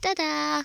tada।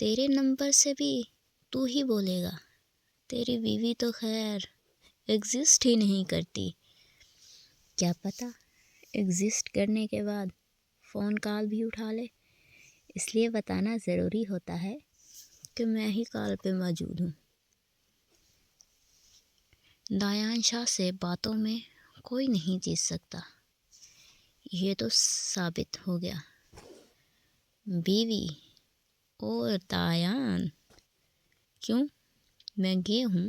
تیرے نمبر سے بھی تو ہی بولے گا، تیری بیوی تو خیر ایگزسٹ ہی نہیں کرتی۔ کیا پتہ ایگزسٹ کرنے کے بعد فون کال بھی اٹھا لے، اس لیے بتانا ضروری ہوتا ہے کہ میں ہی کال پہ موجود ہوں۔ دایان شاہ سے باتوں میں کوئی نہیں جیت سکتا، یہ تو ثابت ہو گیا۔ بیوی اور دایان کیوں میں گئے ہوں،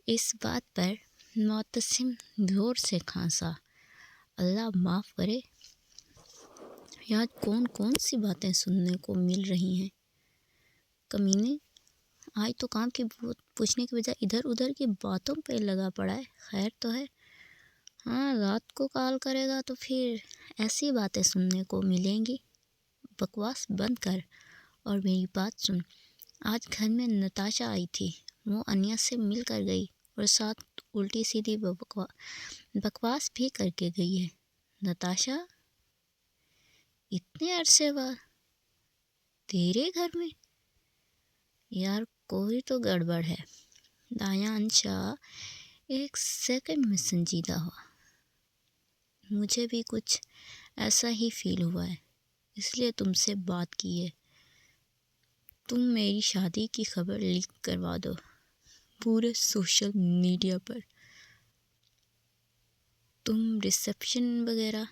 اس بات پر معتصم زور سے کھانسا۔ اللہ معاف کرے، یہاں کون کون سی باتیں سننے کو مل رہی ہیں۔ کمینے آج تو کام کی پوچھنے کی بجائے ادھر ادھر کی باتوں پہ لگا پڑا ہے۔ خیر تو ہے، ہاں رات کو کال کرے گا تو پھر ایسی باتیں سننے کو ملیں گی۔ بکواس بند کر اور میری بات سن۔ آج گھر میں نتاشا آئی تھی، وہ انیا سے مل کر گئی اور ساتھ الٹی سیدھی بکواس بھی کر کے گئی ہے۔ نتاشا اتنے عرصے بعد تیرے گھر میں؟ یار کوئی تو گڑبڑ ہے۔ دایان شاہ ایک سیکنڈ میں سنجیدہ ہوا۔ مجھے بھی کچھ ایسا ہی فیل ہوا ہے، اس لیے تم سے بات کی ہے۔ تم میری شادی کی خبر لیک کروا دو پورے سوشل میڈیا پر، تم ریسیپشن وغیرہ۔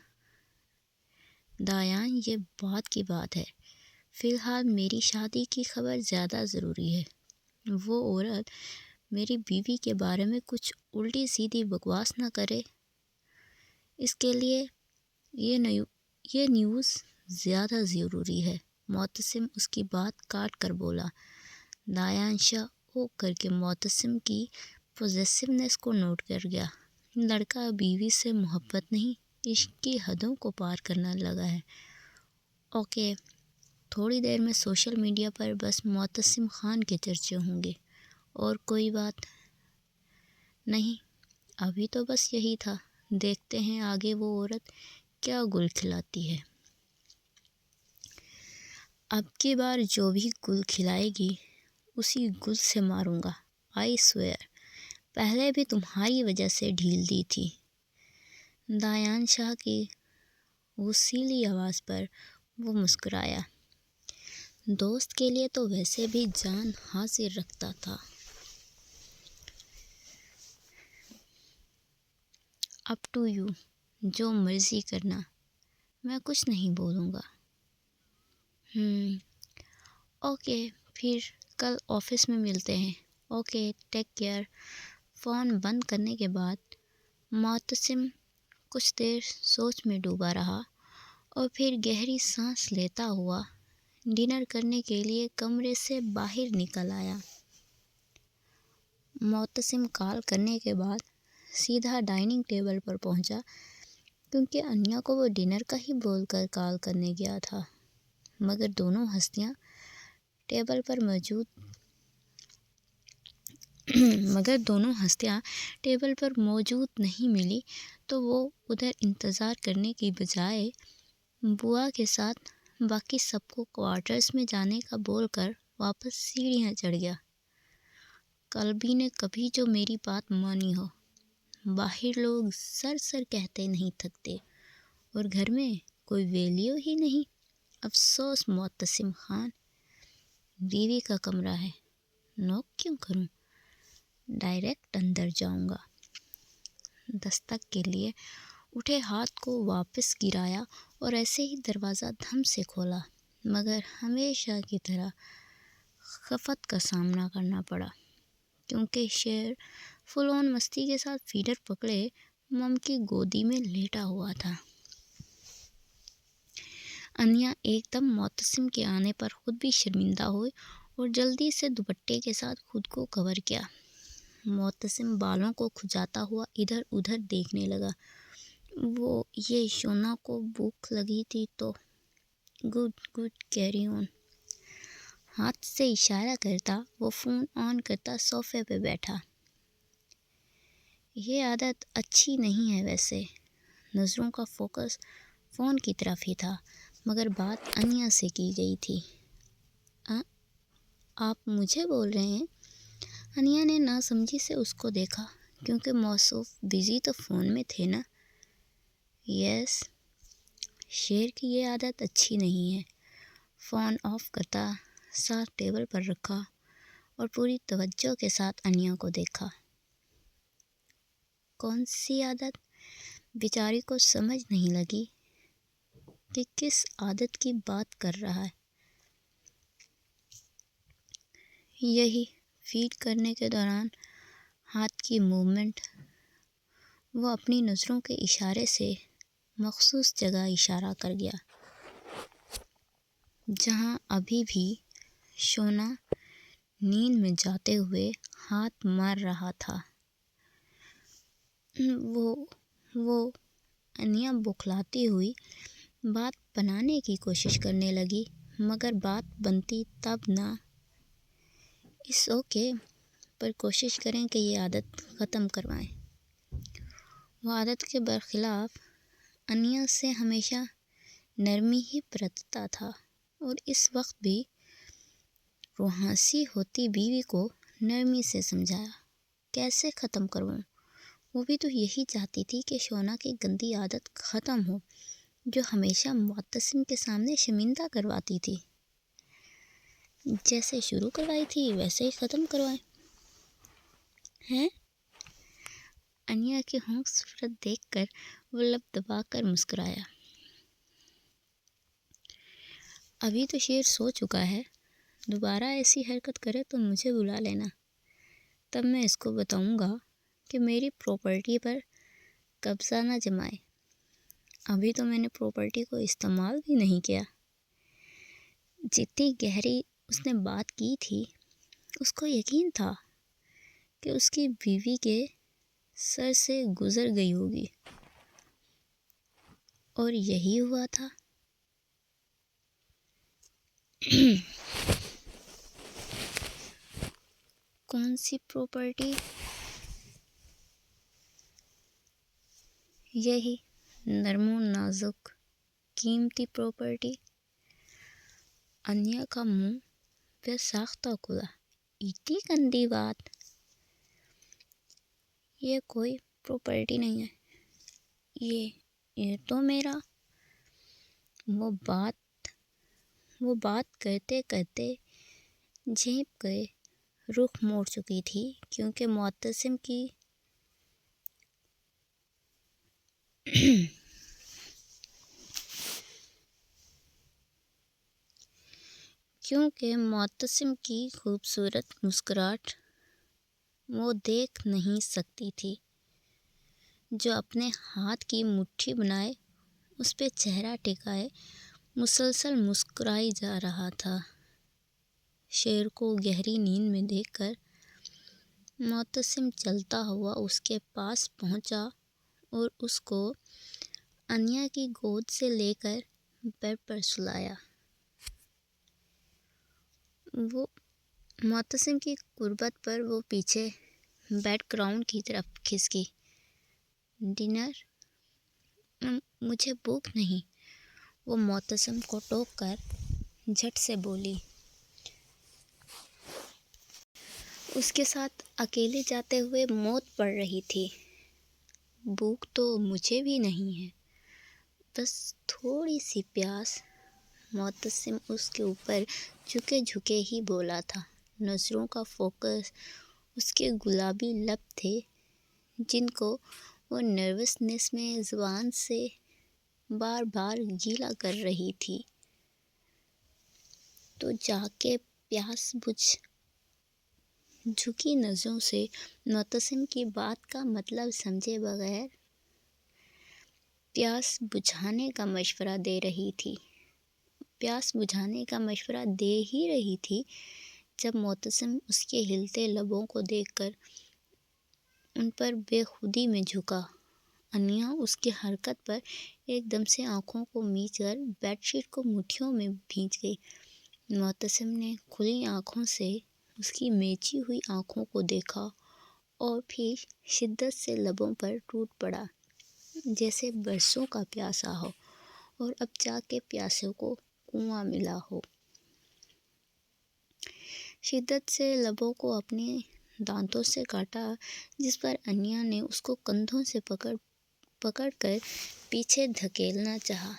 دایان یہ بات کی بات ہے، فی الحال میری شادی کی خبر زیادہ ضروری ہے۔ وہ عورت میری بیوی کے بارے میں کچھ الٹی سیدھی بکواس نہ کرے، اس کے لیے یہ نیوز زیادہ ضروری ہے۔ معتصم اس کی بات کاٹ کر بولا۔ دایان شاہ او کر کے معتصم کی پوزیسونیس کو نوٹ کر گیا۔ لڑکا بیوی سے محبت نہیں، عشق کی حدوں کو پار کرنے لگا ہے۔ اوکے، تھوڑی دیر میں سوشل میڈیا پر بس معتصم خان کے چرچے ہوں گے، اور کوئی بات نہیں۔ ابھی تو بس یہی تھا، دیکھتے ہیں آگے وہ عورت کیا گل کھلاتی ہے۔ اب کی بار جو بھی گل کھلائے گی اسی گل سے ماروں گا، آئی سویئر۔ پہلے بھی تمہاری وجہ سے ڈھیل دی تھی۔ دایان شاہ کی غصیلی آواز پر وہ مسکرایا۔ دوست کے لیے تو ویسے بھی جان حاضر رکھتا تھا۔ اپ ٹو یو، جو مرضی کرنا، میں کچھ نہیں بولوں گا۔ اوکے، پھر کل آفس میں ملتے ہیں۔ Okay, take care. فون بند کرنے کے بعد معتصم کچھ دیر سوچ میں ڈوبا رہا اور پھر گہری سانس لیتا ہوا ڈنر کرنے کے لیے کمرے سے باہر نکل آیا۔ معتصم کال کرنے کے بعد سیدھا ڈائننگ ٹیبل پر پہنچا، کیونکہ انیا کو وہ ڈنر کا ہی بول کر کال کرنے گیا تھا، مگر دونوں ہستیاں ٹیبل پر موجود نہیں ملی تو وہ ادھر انتظار کرنے کی بجائے بوا کے ساتھ باقی سب کو کوارٹرز میں جانے کا بول کر واپس سیڑھیاں چڑھ گیا۔ قلبی نے کبھی جو میری بات مانی ہو، باہر لوگ سر کہتے نہیں تھکتے اور گھر میں کوئی ویلیو ہی نہیں۔ افسوس معتصم خان، بیوی کا کمرہ ہے، نوک کیوں کروں، ڈائریکٹ اندر جاؤں گا۔ دستک کے لیے اٹھے ہاتھ کو واپس گرایا اور ایسے ہی دروازہ دھم سے کھولا، مگر ہمیشہ کی طرح خفت کا سامنا کرنا پڑا، کیونکہ شیر فل آن مستی کے ساتھ فیڈر پکڑے مم کی گودی میں لیٹا ہوا تھا۔ انیا ایک دم معتصم کے آنے پر خود بھی شرمندہ ہوئی اور جلدی سے دوپٹے کے ساتھ خود کو کور کیا۔ معتصم بالوں کو کھجاتا ہوا ادھر ادھر دیکھنے لگا۔ وہ یہ شونا کو بھوک لگی تھی تو گڈ کیری آن۔ ہاتھ سے اشارہ کرتا وہ فون آن کرتا صوفے پہ بیٹھا۔ یہ عادت اچھی نہیں ہے ویسے۔ نظروں کا فوکس فون کی طرف ہی تھا، مگر بات انیا سے کی گئی تھی۔ آپ مجھے بول رہے ہیں؟ انیا نے ناسمجھی سے اس کو دیکھا، کیونکہ موصوف بزی تو فون میں تھے نا۔ یس، شیر کی یہ عادت اچھی نہیں ہے۔ فون آف کرتا، ساتھ ٹیبل پر رکھا اور پوری توجہ کے ساتھ انیا کو دیکھا۔ کون سی عادت؟ بیچاری کو سمجھ نہیں لگی کہ کس عادت کی بات کر رہا ہے۔ یہی فیڈ کرنے کے دوران ہاتھ کی موومنٹ۔ وہ اپنی نظروں کے اشارے سے مخصوص جگہ اشارہ کر گیا، جہاں ابھی بھی شونا نیند میں جاتے ہوئے ہاتھ مار رہا تھا۔ وہ انیا بوکھلاتی ہوئی بات بنانے کی کوشش کرنے لگی، مگر بات بنتی تب نہ۔ اس اوکے، پر کوشش کریں کہ یہ عادت ختم کروائیں۔ وہ عادت کے برخلاف انیا سے ہمیشہ نرمی ہی برتتا تھا، اور اس وقت بھی روحانسی ہوتی بیوی کو نرمی سے سمجھایا۔ کیسے ختم کرواؤں؟ وہ بھی تو یہی چاہتی تھی کہ شونا کی گندی عادت ختم ہو، جو ہمیشہ معتصم کے سامنے شرمندہ کرواتی تھی۔ جیسے شروع کروائی تھی ویسے ہی ختم کروائیں۔ ہیں؟ انیا کی ہونک صورت دیکھ کر وہ لب دبا کر مسکرایا۔ ابھی تو شیر سو چکا ہے، دوبارہ ایسی حرکت کرے تو مجھے بلا لینا، تب میں اس کو بتاؤں گا کہ میری پراپرٹی پر قبضہ نہ جمائے۔ ابھی تو میں نے پراپرٹی کو استعمال بھی نہیں کیا۔ جتنی گہری اس نے بات کی تھی، اس کو یقین تھا کہ اس کی بیوی کے سر سے گزر گئی ہوگی، اور یہی ہوا تھا۔ کون سی پراپرٹی؟ یہی نرم و نازک قیمتی پراپرٹی۔ انیا کا منہ بے ساختہ کھلا۔ اتنی گندی بات! یہ کوئی پراپرٹی نہیں ہے، یہ تو میرا۔ وہ بات کرتے کرتے جھیپ گئے، رخ موڑ چکی تھی، کیونکہ معتصم کی خوبصورت مسکراہٹ وہ دیکھ نہیں سکتی تھی، جو اپنے ہاتھ کی مٹھی بنائے اس پہ چہرہ ٹکائے مسلسل مسکرائی جا رہا تھا۔ شیر کو گہری نیند میں دیکھ کر معتصم چلتا ہوا اس کے پاس پہنچا اور اس کو انیا کی گود سے لے کر بیڈ پر سلایا۔ وہ معتصم کی قربت پر وہ پیچھے بیک گراؤنڈ کی طرف کھسکی۔ ڈنر؟ مجھے بھوک نہیں، وہ معتصم کو ٹوک کر جھٹ سے بولی۔ اس کے ساتھ اکیلے جاتے ہوئے موت پڑ رہی تھی۔ بھوک تو مجھے بھی نہیں ہے، بس تھوڑی سی پیاس۔ معتصم اس کے اوپر جھکے جھکے ہی بولا تھا، نظروں کا فوکس اس کے گلابی لب تھے، جن کو وہ نروسنس میں زبان سے بار بار گیلا کر رہی تھی۔ تو جا کے پیاس بجھ۔ جھکی نظروں سے معتصم کی بات کا مطلب سمجھے بغیر پیاس بجھانے کا مشورہ دے رہی تھی۔ پیاس بجھانے کا مشورہ دے ہی رہی تھی جب معتصم اس کے ہلتے لبوں کو دیکھ کر ان پر بے خودی میں جھکا۔ انیا اس کی حرکت پر ایک دم سے آنکھوں کو میچ کر بیڈ شیٹ کو مٹھیوں میں بھینچ گئی۔ معتصم نے کھلی آنکھوں سے اس کی میچی ہوئی آنکھوں کو دیکھا اور پھر شدت سے لبوں پر ٹوٹ پڑا، جیسے برسوں کا پیاسا ہو اور اب جا کے پیاسے کو کنواں ملا ہو۔ شدت سے لبوں کو اپنے دانتوں سے کاٹا، جس پر انیا نے اس کو کندھوں سے پکڑ کر پیچھے دھکیلنا چاہا،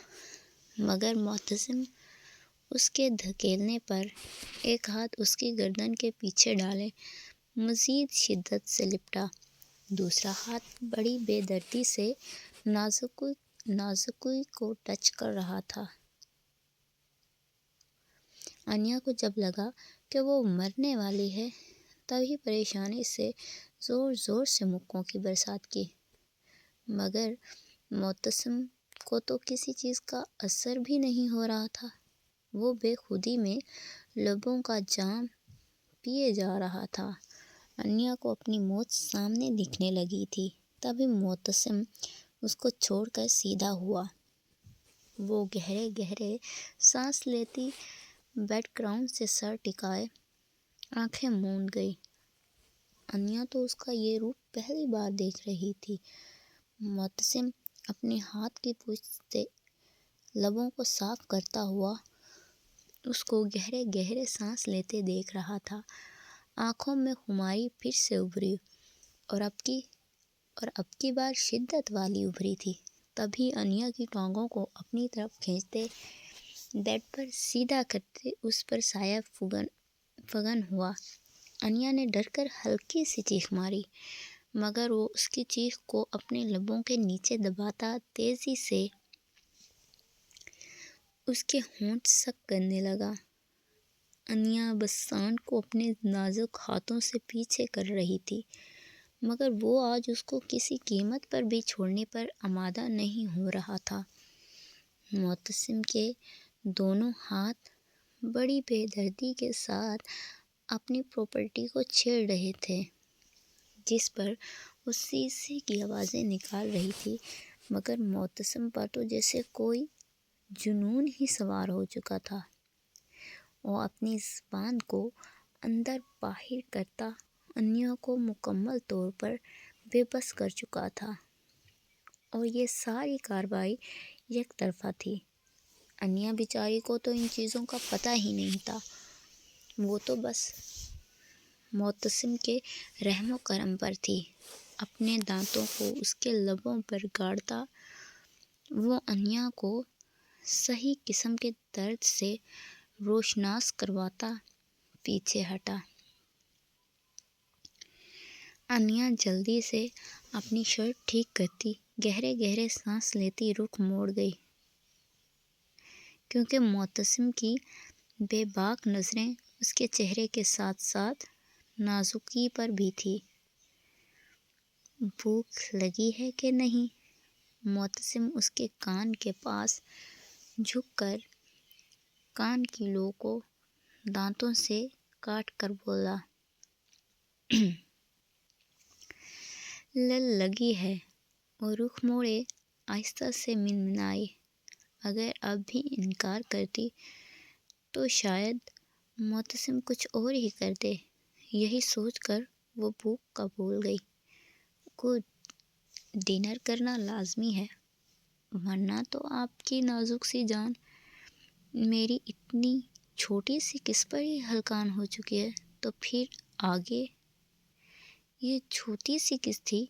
مگر معتصم اس کے دھکیلنے پر ایک ہاتھ اس کی گردن کے پیچھے ڈالے مزید شدت سے لپٹا، دوسرا ہاتھ بڑی بے دردی سے نازکی کو ٹچ کر رہا تھا۔ انیا کو جب لگا کہ وہ مرنے والی ہے، تبھی پریشانی سے زور زور سے مکوں کی برسات کی، مگر معتصم کو تو کسی چیز کا اثر بھی نہیں ہو رہا تھا۔ وہ بے خودی میں لبوں کا جام پیے جا رہا تھا۔ انیا کو اپنی موت سامنے دکھنے لگی تھی، تبھی معتصم اس کو چھوڑ کر سیدھا ہوا۔ وہ گہرے گہرے سانس لیتی بیڈ گراؤنڈ سے سر ٹکائے آنکھیں موند گئی۔ انیا تو اس کا یہ روپ پہلی بار دیکھ رہی تھی۔ معتصم اپنے ہاتھ کی پوچھ سے لبوں کو صاف کرتا ہوا اس کو گہرے گہرے سانس لیتے دیکھ رہا تھا۔ آنکھوں میں خماری پھر سے ابھری اور اب کی بار شدت والی ابھری تھی۔ تبھی انیا کی ٹانگوں کو اپنی طرف کھینچتے، بیڈ پر سیدھا کرتے اس پر سایہ فگن ہوا۔ انیا نے ڈر کر ہلکی سی چیخ ماری، مگر وہ اس کی چیخ کو اپنے لبوں کے نیچے دباتا تیزی سے اس کے ہونٹ سک کرنے لگا۔ انیا بس سانڈ کو اپنے نازک ہاتھوں سے پیچھے کر رہی تھی، مگر وہ آج اس کو کسی قیمت پر بھی چھوڑنے پر آمادہ نہیں ہو رہا تھا۔ معتصم کے دونوں ہاتھ بڑی بے دردی کے ساتھ اپنی پراپرٹی کو چھیڑ رہے تھے، جس پر وہ سی سی کی آوازیں نکال رہی تھی، مگر معتصم پر تو جیسے کوئی جنون ہی سوار ہو چکا تھا۔ وہ اپنی زبان کو اندر باہر کرتا انیا کو مکمل طور پر بے بس کر چکا تھا، اور یہ ساری کارروائی یک طرفہ تھی۔ انیا بیچاری کو تو ان چیزوں کا پتہ ہی نہیں تھا۔ وہ تو بس معتصم کے رحم و کرم پر تھی۔ اپنے دانتوں کو اس کے لبوں پر گاڑتا وہ انیا کو صحیح قسم کے درد سے روشناس کرواتا پیچھے ہٹا۔ انیا جلدی سے اپنی شرٹ ٹھیک کرتی گہرے گہرے سانس لیتی رخ موڑ گئی، کیونکہ معتصم کی بے باک نظریں اس کے چہرے کے ساتھ ساتھ نازکی پر بھی تھیں۔ بھوک لگی ہے کہ نہیں؟ معتصم اس کے کان کے پاس جھک کر کان کی لو کو دانتوں سے کاٹ کر بولا۔ لگی ہے، اور رخ موڑے آہستہ سے منمنائی۔ اگر اب بھی انکار کرتی تو شاید معتصم کچھ اور ہی کر دے۔ یہی سوچ کر وہ بھوک کا بھول گئی۔ گڈ، ڈنر کرنا لازمی ہے، ورنہ تو آپ کی نازک سی جان میری اتنی چھوٹی سی کس پر ہی ہلکان ہو چکی ہے، تو پھر آگے؟ یہ چھوٹی سی کس تھی؟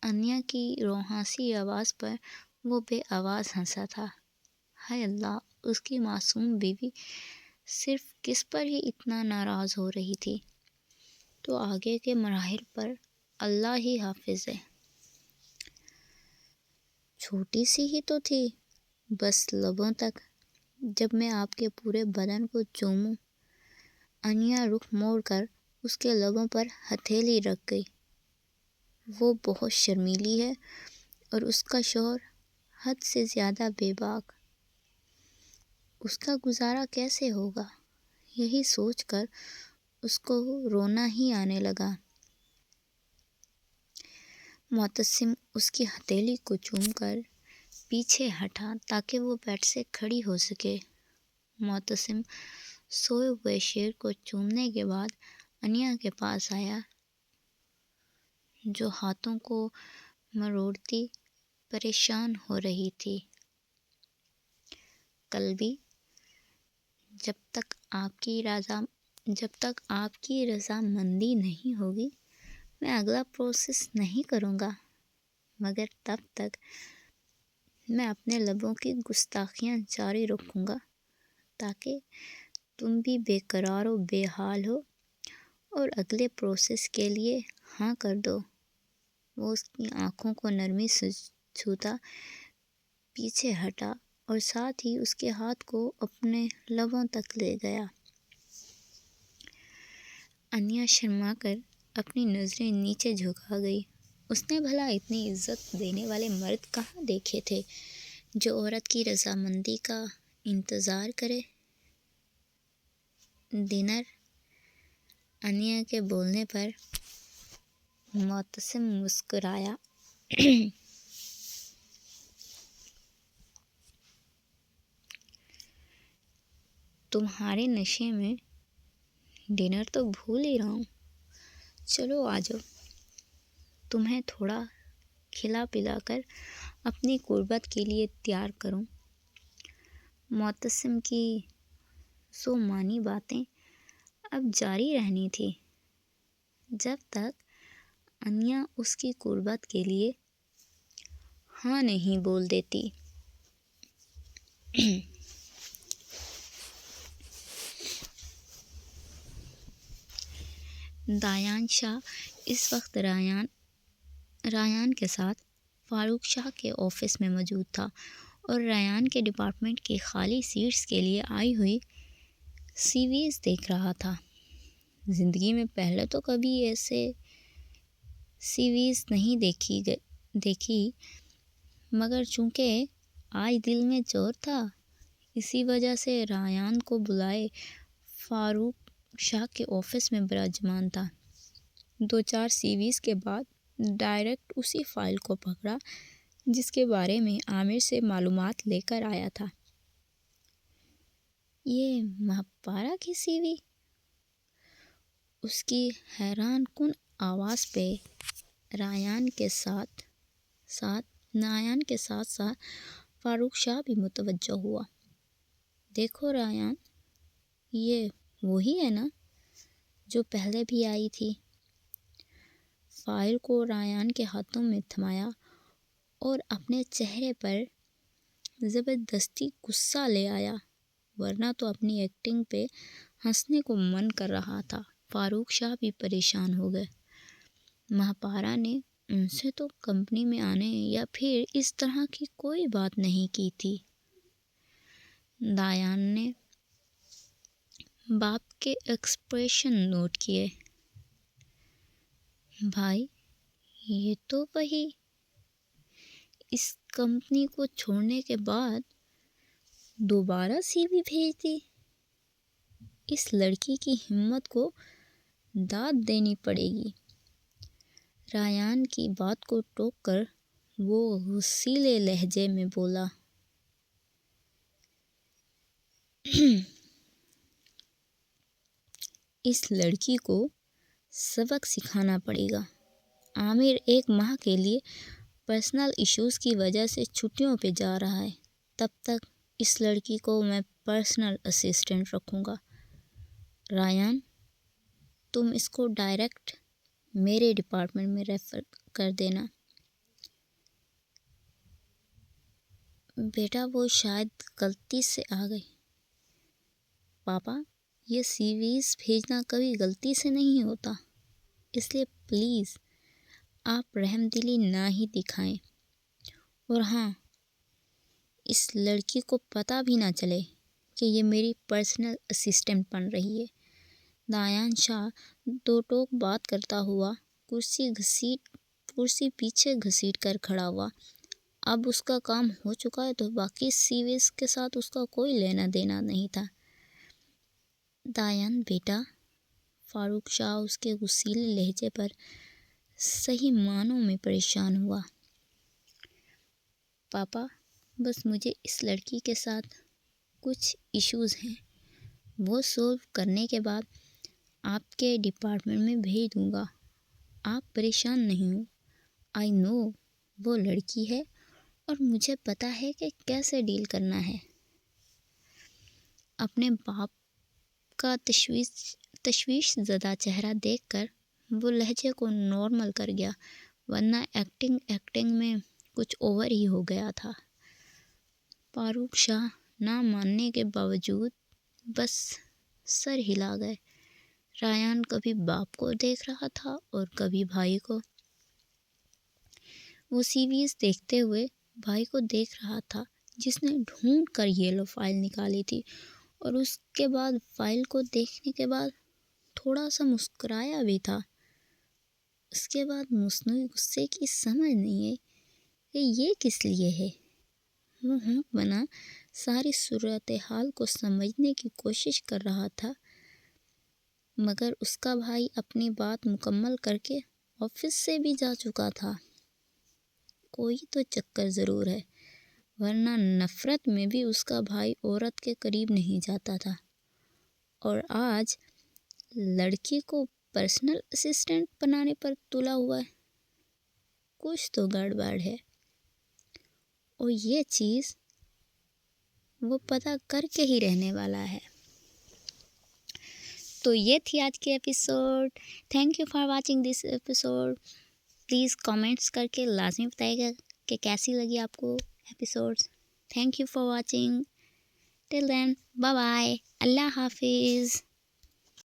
انیا کی روحانسی آواز پر وہ بے آواز ہنسا تھا۔ ہائے اللہ، اس کی معصوم بیوی صرف کس پر ہی اتنا ناراض ہو رہی تھی، تو آگے کے مراحل پر اللہ ہی حافظ ہے۔ چھوٹی سی ہی تو تھی، بس لبوں تک، جب میں آپ کے پورے بدن کو چوموں۔ انیا رخ موڑ کر اس کے لبوں پر ہتھیلی رکھ گئی۔ وہ بہت شرمیلی ہے، اور اس کا شوہر حد سے زیادہ بے باک۔ اس کا گزارا کیسے ہوگا؟ یہی سوچ کر اس کو رونا ہی آنے لگا۔ معتصم اس کی ہتھیلی کو چوم کر پیچھے ہٹا تاکہ وہ بیڈ سے کھڑی ہو سکے۔ معتصم سوئے ہوئے شیر کو چومنے کے بعد انیا کے پاس آیا، جو ہاتھوں کو مروڑتی پریشان ہو رہی تھی۔ کل بھی جب تک آپ کی جب تک آپ کی رضامندی نہیں ہوگی میں اگلا پروسیس نہیں کروں گا، مگر تب تک میں اپنے لبوں کی گستاخیاں جاری رکھوں گا تاکہ تم بھی بے قرار و بے حال ہو اور اگلے پروسیس کے لیے ہاں کر دو۔ وہ اس کی آنکھوں کو نرمی سے چھوتا پیچھے ہٹا اور ساتھ ہی اس کے ہاتھ کو اپنے لبوں تک لے گیا۔ انیا شرما کر اپنی نظریں نیچے جھکا گئی۔ اس نے بھلا اتنی عزت دینے والے مرد کہاں دیکھے تھے جو عورت کی رضامندی کا انتظار کرے۔ ڈنر۔ انیا کے بولنے پر معتصم مسکرایا۔ تمہارے نشے میں ڈنر تو بھول ہی رہا ہوں، چلو آ جاؤ، تمہیں تھوڑا کھلا پلا کر اپنی قربت کے لیے تیار کروں۔ معتصم کی سو معنی باتیں اب جاری رہنی تھی جب تک انیا اس کی قربت کے لیے ہاں نہیں بول دیتی۔ دایان شاہ اس وقت ریان کے ساتھ فاروق شاہ کے آفس میں موجود تھا اور ریان کے ڈپارٹمنٹ کی خالی سیٹس کے لیے آئی ہوئی سی ویز دیکھ رہا تھا۔ زندگی میں پہلے تو کبھی ایسے سی ویز نہیں دیکھی، مگر چونکہ آج دل میں چور تھا اسی وجہ سے ریان کو بلائے فاروق شاہ کے آفس میں براجمان تھا۔ 2-4 سی ویز کے بعد ڈائریکٹ اسی فائل کو پکڑا جس کے بارے میں عامر سے معلومات لے کر آیا تھا۔ یہ مہاپارا کی سی وی؟ اس کی حیران کن آواز پہ ریان کے ساتھ ساتھ فاروق شاہ بھی متوجہ ہوا۔ دیکھو ریان، یہ وہی ہے نا جو پہلے بھی آئی تھی۔ فائل کو ریان کے ہاتھوں میں تھمایا اور اپنے چہرے پر زبردستی غصہ لے آیا، ورنہ تو اپنی ایکٹنگ پہ ہنسنے کو من کر رہا تھا۔ فاروق شاہ بھی پریشان ہو گئے۔ مہاپارا نے ان سے تو کمپنی میں آنے یا پھر اس طرح کی کوئی بات نہیں کی تھی۔ دایان نے باپ کے ایکسپریشن نوٹ کیے۔ بھائی یہ تو وہی اس کمپنی کو چھوڑنے کے بعد دوبارہ سی وی بھیج دی۔ اس لڑکی کی ہمت کو داد دینی پڑے گی۔ ریان کی بات کو ٹوک کر وہ غصیلے لہجے میں بولا۔ اس لڑکی کو سبق سکھانا پڑے گا۔ عامر 1 ماہ کے لیے پرسنل ایشوز کی وجہ سے چھٹیوں پہ جا رہا ہے، تب تک اس لڑکی کو میں پرسنل اسسٹنٹ رکھوں گا۔ ریان، تم اس کو ڈائریکٹ میرے ڈپارٹمنٹ میں ریفر کر دینا۔ بیٹا وہ شاید غلطی سے آ گئی۔ پاپا یہ سی ویز بھیجنا کبھی غلطی سے نہیں ہوتا، اس لیے پلیز آپ رحم دلی نہ ہی دکھائیں، اور ہاں اس لڑکی کو پتہ بھی نہ چلے کہ یہ میری پرسنل اسسٹنٹ بن رہی ہے۔ دایان شاہ 2 ٹوک بات کرتا ہوا کرسی پیچھے گھسیٹ کر کھڑا ہوا۔ اب اس کا کام ہو چکا ہے تو باقی سی ویز کے ساتھ اس کا کوئی لینا دینا نہیں تھا۔ دایان بیٹا، فاروق شاہ اس کے غصیلے لہجے پر صحیح معنوں میں پریشان ہوا۔ پاپا بس مجھے اس لڑکی کے ساتھ کچھ ایشوز ہیں، وہ سولو کرنے کے بعد آپ کے ڈپارٹمنٹ میں بھیج دوں گا۔ آپ پریشان نہیں ہو، آئی نو وہ لڑکی ہے اور مجھے پتہ ہے کہ کیسے ڈیل کرنا ہے۔ اپنے باپ کا تشویش زدہ چہرہ دیکھ کر وہ لہجے کو نارمل کر گیا، ورنہ ایکٹنگ میں کچھ اوور ہی ہو گیا تھا۔ فاروق شاہ نہ ماننے کے باوجود بس سر ہلا گئے۔ ریان کبھی باپ کو دیکھ رہا تھا اور کبھی بھائی کو۔ وہ سیریز دیکھتے ہوئے بھائی کو دیکھ رہا تھا جس نے ڈھونڈ کر یلو فائل نکالی تھی، اور اس کے بعد فائل کو دیکھنے کے بعد تھوڑا سا مسکرایا بھی تھا۔ اس کے بعد مصنوعی غصے کی سمجھ نہیں آئی کہ یہ کس لیے ہے۔ وہ ہونک بنا ساری صورتحال کو سمجھنے کی کوشش کر رہا تھا، مگر اس کا بھائی اپنی بات مکمل کر کے آفس سے بھی جا چکا تھا۔ کوئی تو چکر ضرور ہے، ورنہ نفرت میں بھی اس کا بھائی عورت کے قریب نہیں جاتا تھا، اور آج لڑکی کو پرسنل اسسٹنٹ بنانے پر تلا ہوا ہے۔ کچھ تو گڑبڑ ہے، اور یہ چیز وہ پتہ کر کے ہی رہنے والا ہے۔ تو یہ تھی آج کی episode. Thank you for watching this episode. Please comments کر کے لازمی بتائیے گا کہ کیسی لگی آپ کو episodes. Thank you for watching. Till then, bye bye, اللہ حافظ۔